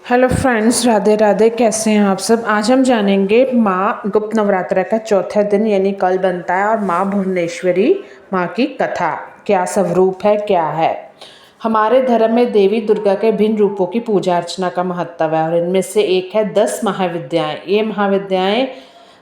Hello friends, Radhe Radhe. कैसे हैं आप सब। आज हम जानेंगे माँ गुप्त नवरात्र का चौथा दिन यानी कल बनता है और माँ भुवनेश्वरी माँ की कथा क्या स्वरूप है, क्या है। हमारे धर्म में देवी दुर्गा के भिन्न रूपों की पूजा अर्चना का महत्व है और इनमें से एक है 10 महाविद्याएं। ये महाविद्याएं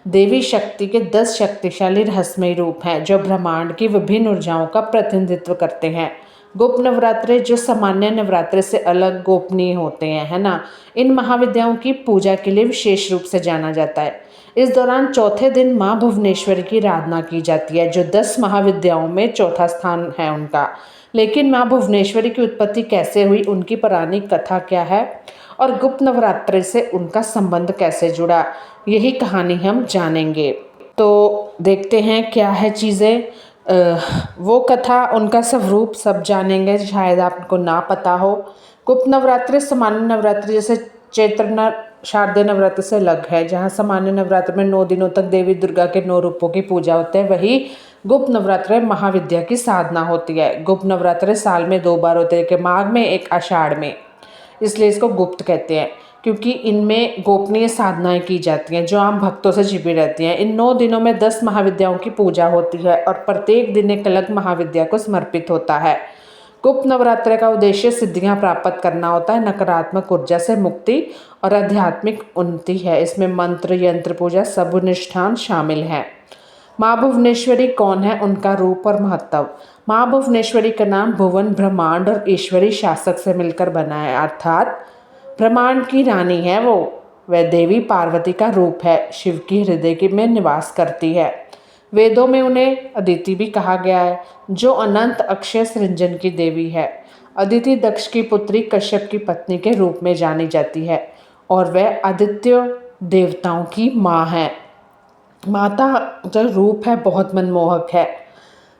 देवी शक्ति के 10 शक्तिशाली रहस्यमय रूप हैं जो ब्रह्मांड की विभिन्न ऊर्जाओं का प्रतिनिधित्व करते हैं। गुप्त नवरात्रे जो सामान्य नवरात्रे से अलग गोपनीय होते हैं, है ना। इन महाविद्याओं की पूजा के लिए विशेष रूप से जाना जाता है। इस दौरान चौथे दिन माँ भुवनेश्वरी की आराधना की जाती है जो 10 महाविद्याओं में चौथा स्थान है उनका। लेकिन माँ भुवनेश्वरी की उत्पत्ति कैसे हुई, उनकी पौराणिक कथा क्या है और गुप्त नवरात्रे से उनका संबंध कैसे जुड़ा, यही कहानी हम जानेंगे। तो देखते हैं क्या है चीज़ें। वो कथा, उनका स्वरूप सब जानेंगे, शायद आपको ना पता हो। गुप्त नवरात्रि सामान्य नवरात्रि जैसे चैत्र शारदीय नवरात्र से अलग है। जहाँ सामान्य नवरात्र में 9 दिनों तक देवी दुर्गा के 9 रूपों की पूजा होती है, वही गुप्त नवरात्र में महाविद्या की साधना होती है। गुप्त नवरात्र साल में 2 बार होते हैं, एक माघ में एक आषाढ़ में, इसलिए इसको गुप्त कहते हैं क्योंकि इनमें गोपनीय साधनाएं की जाती हैं जो आम भक्तों से छिपी रहती हैं। इन 9 दिनों में 10 महाविद्याओं की पूजा होती है और प्रत्येक दिन एक अलग महाविद्या को समर्पित होता है। गुप्त नवरात्र का उद्देश्य सिद्धियां प्राप्त करना होता है, नकारात्मक ऊर्जा से मुक्ति और आध्यात्मिक उन्नति है। इसमें मंत्र, यंत्र पूजा, सब अनुष्ठान शामिल हैं। माँ भुवनेश्वरी कौन है, उनका रूप और महत्व। माँ भुवनेश्वरी का नाम भुवन, ब्रह्मांड और ईश्वरी शासक से मिलकर बना है, अर्थात ब्रह्मांड की रानी है वो। वह देवी पार्वती का रूप है, शिव की हृदय की में निवास करती है। वेदों में उन्हें अदिति भी कहा गया है जो अनंत अक्षय सृजन की देवी है। अदिति दक्ष की पुत्री, कश्यप की पत्नी के रूप में जानी जाती है और वह आदित्य देवताओं की माँ है। माता जो रूप है बहुत मनमोहक है।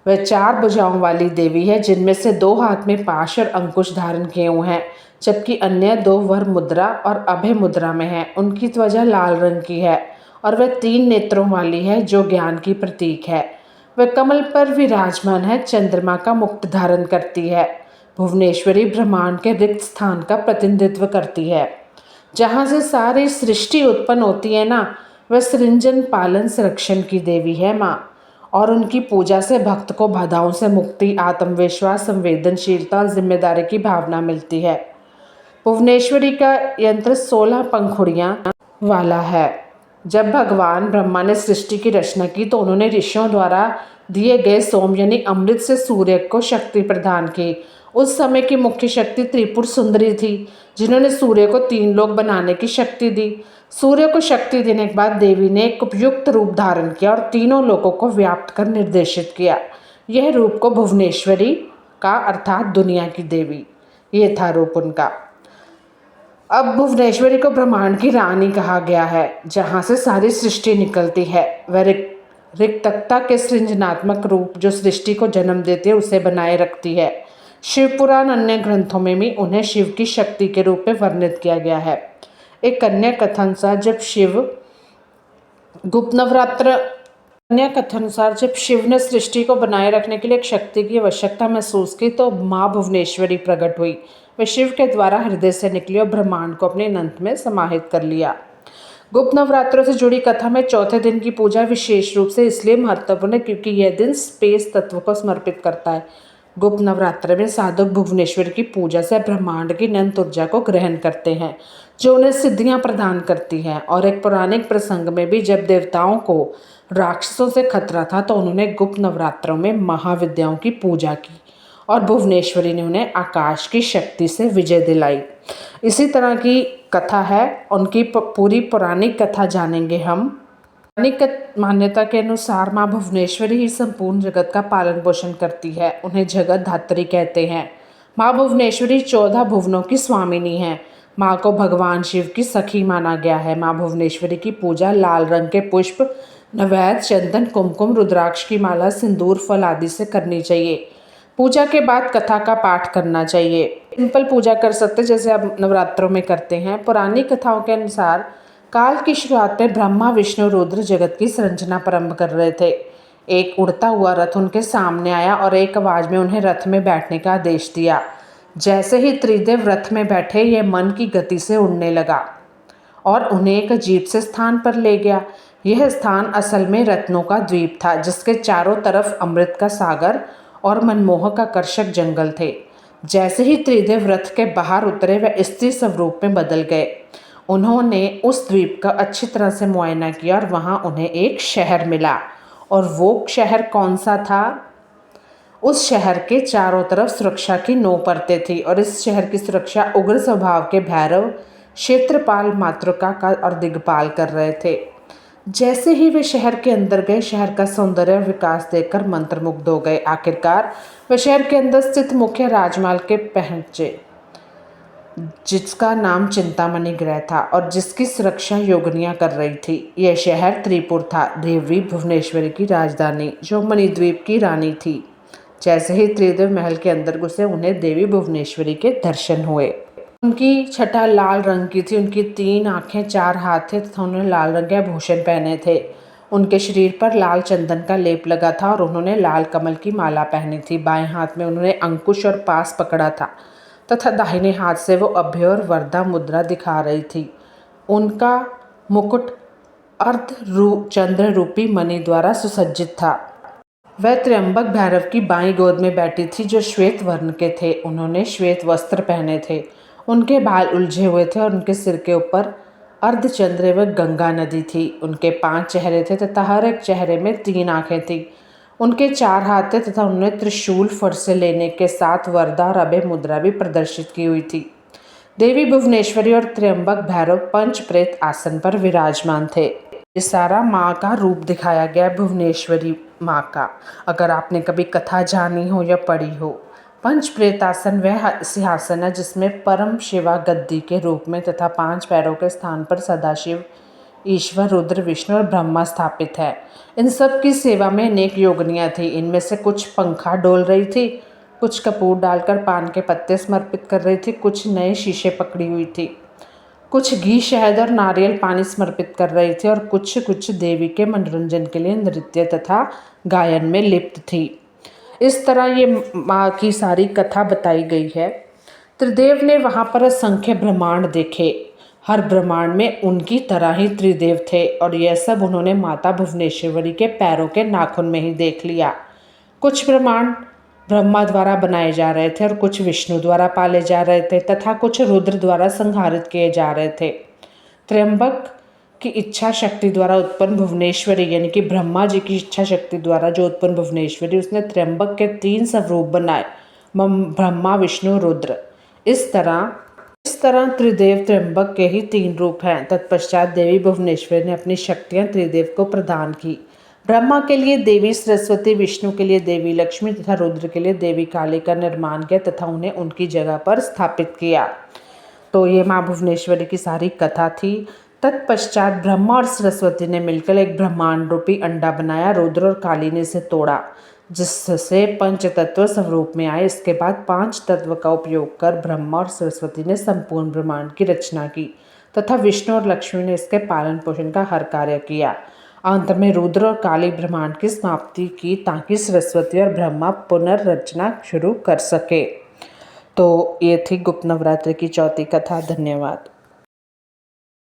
वह 4 भुजाओं वाली देवी है जिनमें से 2 हाथ में पाश और अंकुश धारण किए हुए हैं, जबकि अन्य 2 वर मुद्रा और अभय मुद्रा में है। उनकी त्वचा लाल रंग की है और वह 3 नेत्रों वाली है जो ज्ञान की प्रतीक है। वह कमल पर विराजमान है, चंद्रमा का मुकुट धारण करती है। भुवनेश्वरी ब्रह्मांड के रिक्त स्थान का प्रतिनिधित्व करती है जहाँ से सारी सृष्टि उत्पन्न होती है ना। वह सृजन, पालन, संरक्षण की देवी है माँ, और उनकी पूजा से भक्त को बाधाओं से मुक्ति, आत्मविश्वास, संवेदनशीलता और जिम्मेदारी की भावना मिलती है। भुवनेश्वरी का यंत्र 16 पंखुड़ियाँ वाला है। जब भगवान ब्रह्मा ने सृष्टि की रचना की तो उन्होंने ऋषियों द्वारा दिए गए सोम यानी अमृत से सूर्य को शक्ति प्रदान की। उस समय की मुख्य शक्ति त्रिपुर सुंदरी थी जिन्होंने सूर्य को 3 लोक बनाने की शक्ति दी। सूर्य को शक्ति देने के बाद देवी ने एक उपयुक्त रूप धारण किया और तीनों लोकों को व्याप्त कर निर्देशित किया। यह रूप को भुवनेश्वरी का अर्थात दुनिया की देवी, ये था रूप उनका। अब भुवनेश्वरी को ब्रह्मांड की रानी कहा गया है जहाँ से सारी सृष्टि निकलती है। वह रिक्तता के सृजनात्मक रूप जो सृष्टि को जन्म देती है उसे बनाए रखती है। शिव पुराण अन्य ग्रंथों में भी उन्हें शिव की शक्ति के रूप में वर्णित किया गया है। एक अन्य कथानुसार जब शिव ने सृष्टि को बनाए रखने के लिए एक शक्ति की आवश्यकता महसूस की तो माँ भुवनेश्वरी प्रकट हुई। वह शिव के द्वारा हृदय से निकली और ब्रह्मांड को अपने अनंत में समाहित कर लिया। गुप्त नवरात्रों से जुड़ी कथा में चौथे दिन की पूजा विशेष रूप से इसलिए महत्वपूर्ण है क्योंकि यह दिन स्पेस तत्व को समर्पित करता है। गुप्त नवरात्र में साधक भुवनेश्वर की पूजा से ब्रह्मांड की अनंत ऊर्जा को ग्रहण करते हैं जो उन्हें सिद्धियां प्रदान करती हैं। और एक पौराणिक प्रसंग में भी जब देवताओं को राक्षसों से खतरा था तो उन्होंने गुप्त नवरात्रों में महाविद्याओं की पूजा की और भुवनेश्वरी ने उन्हें आकाश की शक्ति से विजय दिलाई। इसी तरह की कथा है, उनकी पूरी पौराणिक कथा जानेंगे हम। पौराणिक मान्यता के अनुसार माँ भुवनेश्वरी ही संपूर्ण जगत का पालन पोषण करती है। उन्हें जगत धात्री कहते हैं। माँ भुवनेश्वरी 14 भुवनों की स्वामिनी है। माँ को भगवान शिव की सखी माना गया है। माँ भुवनेश्वरी की पूजा लाल रंग के पुष्प, नैवेद्य, चंदन, कुमकुम, रुद्राक्ष की माला, सिंदूर, फल आदि से करनी चाहिए। पूजा के बाद कथा का पाठ करना चाहिए। सिंपल पूजा कर सकते जैसे अब नवरात्रों में करते हैं। पुरानी कथाओं के अनुसार काल की शुरुआत में ब्रह्मा, विष्णु, रुद्र जगत की संरचना प्रारंभ कर रहे थे। एक उड़ता हुआ रथ उनके सामने आया और एक आवाज में उन्हें रथ में बैठने का आदेश दिया। जैसे ही त्रिदेव रथ में बैठे ये मन की गति से उड़ने लगा और उन्हें एक अजीब से स्थान पर ले गया। यह स्थान असल में रत्नों का द्वीप था, जिसके चारों तरफ अमृत का सागर और मनमोहक आकर्षक जंगल थे। जैसे ही त्रिदेव रथ के बाहर उतरे वे स्त्री स्वरूप में बदल गए। उन्होंने उस द्वीप का अच्छी तरह से मुआयना किया और वहाँ उन्हें एक शहर मिला। और वो शहर कौन सा था? उस शहर के चारों तरफ सुरक्षा की नौ परतें थी और इस शहर की सुरक्षा उग्र स्वभाव के भैरव क्षेत्रपाल मातृका का और दिग्पाल कर रहे थे। जैसे ही वे शहर के अंदर गए, शहर का सौंदर्य और विकास देखकर मंत्रमुग्ध हो गए। आखिरकार वे शहर के अंदर स्थित मुख्य राजमाल के पहुंचे, जिसका नाम चिंतामणि गृह था और जिसकी सुरक्षा योगिनियां कर रही थी। यह शहर त्रिपुर था, देवी भुवनेश्वरी की राजधानी, जो मणिद्वीप की रानी थी। जैसे ही त्रिदेव महल के अंदर घुसे, उन्हें देवी भुवनेश्वरी के दर्शन हुए। उनकी छटा लाल रंग की थी, उनकी 3 आंखें 4 हाथ थे तथा उन्होंने लाल रंग के आभूषण पहने थे। उनके शरीर पर लाल चंदन का लेप लगा था और उन्होंने लाल कमल की माला पहनी थी। बाएं हाथ में उन्होंने अंकुश और पास पकड़ा था तथा दाहिने हाथ से वो अभय और वरदा मुद्रा दिखा रही थी। उनका मुकुट चंद्र रूपी मणि द्वारा सुसज्जित था। वह त्र्यंबक भैरव की बाईं गोद में बैठी थी, जो श्वेत वर्ण के थे। उन्होंने श्वेत वस्त्र पहने थे, उनके बाल उलझे हुए थे और उनके सिर के ऊपर अर्धचंद्र एवं गंगा नदी थी। उनके 5 चेहरे थे तथा हर एक चेहरे में 3 आंखें थी। उनके 4 हाथ थे तथा उन्होंने त्रिशूल फरसे लेने के साथ वरदा और अभय मुद्रा भी प्रदर्शित की हुई थी। देवी भुवनेश्वरी और त्र्यंबक भैरव पंच प्रेत आसन पर विराजमान थे। ये सारा माँ का रूप दिखाया गया, भुवनेश्वरी माँ का। अगर आपने कभी कथा जानी हो या पढ़ी हो, पंच प्रेतासन वह सिंहासन है जिसमें परम शिवा गद्दी के रूप में तथा 5 पैरों के स्थान पर सदाशिव, ईश्वर, रुद्र, विष्णु और ब्रह्मा स्थापित है। इन सब की सेवा में अनेक योगिनियाँ थी। इनमें से कुछ पंखा डोल रही थी, कुछ कपूर डालकर पान के पत्ते समर्पित कर रही थी, कुछ नए शीशे पकड़ी हुई थी, कुछ घी, शहद और नारियल पानी समर्पित कर रही थी और कुछ देवी के मनोरंजन के लिए नृत्य तथा गायन में लिप्त थी। इस तरह ये माँ की सारी कथा बताई गई है। त्रिदेव ने वहाँ पर असंख्य ब्रह्मांड देखे। हर ब्रह्मांड में उनकी तरह ही त्रिदेव थे और यह सब उन्होंने माता भुवनेश्वरी के पैरों के नाखून में ही देख लिया। कुछ ब्रह्मांड ब्रह्मा द्वारा बनाए जा रहे थे और कुछ विष्णु द्वारा पाले जा रहे थे तथा कुछ रुद्र द्वारा संहारित किए जा रहे थे। त्र्यंबक की इच्छा शक्ति द्वारा उत्पन्न भुवनेश्वरी, यानी कि ब्रह्मा जी की इच्छा शक्ति द्वारा जो उत्पन्न भुवनेश्वरी, उसने त्र्यंबक के 3 स्वरूप बनाए, ब्रह्मा, विष्णु, रुद्र। इस तरह त्रिदेव त्र्यंबक के ही 3 रूप हैं। तत्पश्चात देवी भुवनेश्वरी ने अपनी शक्तियाँ त्रिदेव को प्रदान की। ब्रह्मा के लिए देवी सरस्वती, विष्णु के लिए देवी लक्ष्मी तथा रुद्र के लिए देवी काली का निर्माण किया तथा उन्हें उनकी जगह पर स्थापित किया। तो ये माँ भुवनेश्वरी की सारी कथा थी। तत्पश्चात ब्रह्मा और सरस्वती ने मिलकर एक ब्रह्मांड रूपी अंडा बनाया। रुद्र और काली ने इसे तोड़ा, जिससे पंच तत्व स्वरूप में आए। इसके बाद 5 तत्व का उपयोग कर ब्रह्मा और सरस्वती ने संपूर्ण ब्रह्मांड की रचना की तथा विष्णु और लक्ष्मी ने इसके पालन पोषण का हर कार्य किया। अंत में रुद्र और काली ब्रह्मांड की समाप्ति की ताकि सरस्वती और ब्रह्मा पुनर्रचना शुरू कर सके। तो ये थी गुप्त नवरात्र की चौथी कथा। धन्यवाद।